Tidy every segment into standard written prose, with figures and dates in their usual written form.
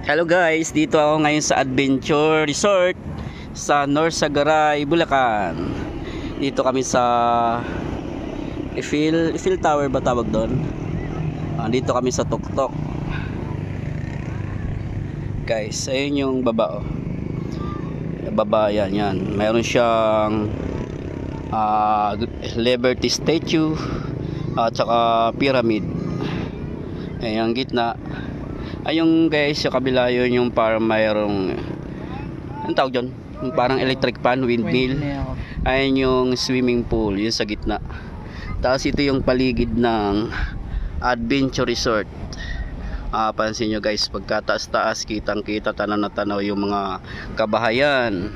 Hello guys, dito ako ngayon sa Adventure Resort sa Norsagaray, Bulacan. Dito kami sa Eiffel Tower ba tawag doon? Dito kami sa Tuktok. Guys, ayun yung baba oh. Baba yan. Mayroon siyang Liberty Statue at saka pyramid. Ayun ang gitna. Ayun guys, sa kabila yun yung parang mayroong anong tawag dyan? Yung parang electric fan, windmill. Ayun yung swimming pool, yun sa gitna. Tapos ito yung paligid ng Adventure Resort. Pansin nyo guys, pagkataas-taas, kitang-kita, tanaw na tanaw yung mga kabahayan.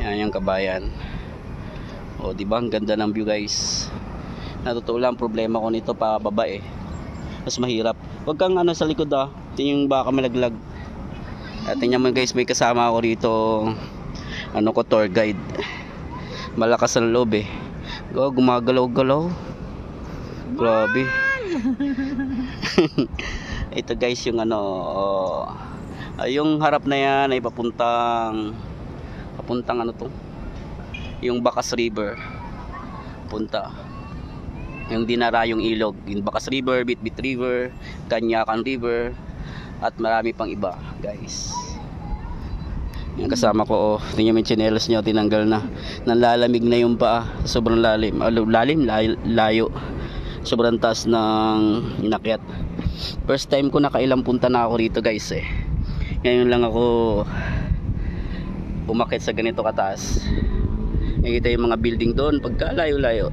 Yan yung kabayan. O diba, ang ganda ng view guys. Natotoo lang, problema ko nito pa baba eh. Mas mahirap. Huwag kang sa likod ito yung baka malaglag. At tingnan mo guys, may kasama ako rito tour guide. Malakas ang loob eh. Gumagalaw-galaw. Grabe. Ito guys yung yung harap na yan ay papuntang yung Bacas River. Punta yung dinarayong ilog, yung Bacas River, Bitbit River, Kanyakan River, at marami pang iba guys. Yung kasama ko tingnan mo yung tsinelas nyo, tinanggal na, nanlalamig na yung paa, sobrang lalim, layo, sobrang taas ng inakyat. First time ko nakailang punta na ako rito guys eh. Ngayon lang ako umakyat sa ganito kataas. Nakita yung mga building doon pagka layo-layo.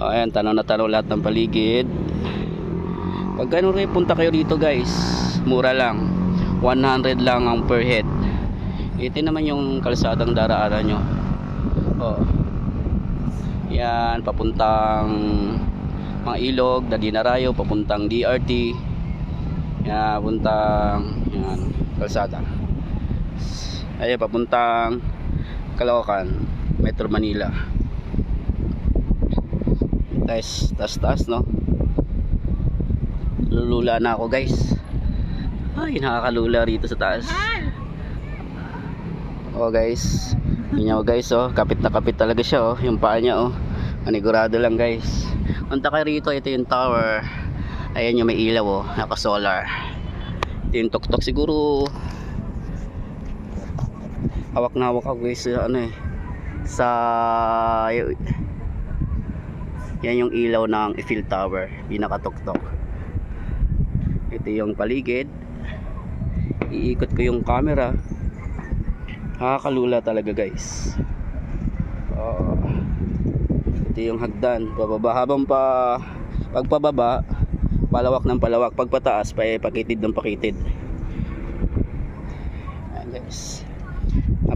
Ayan, tanaw na tanaw lahat ng paligid. Pag ganun rin punta kayo dito guys, mura lang, 100 lang ang per head. Ito naman yung kalsadang daraanan nyo. Yan, papuntang mga ilog, Dinarayo, papuntang DRT. Yan, papuntang kalsada. Ayan, papuntang Caloocan, Metro Manila. Taas no. Lulula na ako guys. Ay, nakakalula rito sa taas. Guys, yun guys kapit na kapit talaga siya yung paa niya manigurado lang guys. Punta kayo rito, ito yung tower. Ayan yung may ilaw naka solar. Ito yung tuktok siguro. Hawak na hawak ako guys sa yan yung ilaw ng Eiffel Tower, pinakatuktok. Ito yung paligid. Iikot ko yung camera. Nakakalula talaga guys. Ito yung hagdan pababa, habang pagpababa palawak ng palawak, pagpataas pakitid ng pakitid. Ayan guys,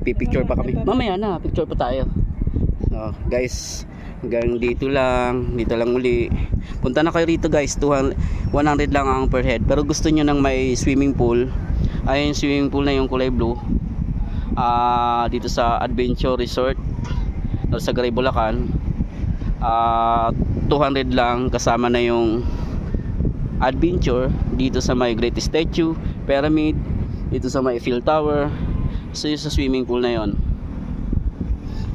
picture pa kami mamaya na, picture pa tayo. Guys, hanggang dito lang uli. Punta na kayo rito guys, 100 lang ang per head. Pero gusto nyo ng may swimming pool, ayun yung swimming pool na yung kulay blue, dito sa Adventure Resort Norsagaray, Bulacan, 200 lang kasama na yung adventure dito sa may Great Statue, Pyramid, dito sa may Eiffel Tower. So yung sa swimming pool na yon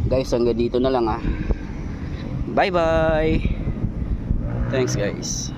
guys, hanggang dito na lang bye bye. Thanks guys.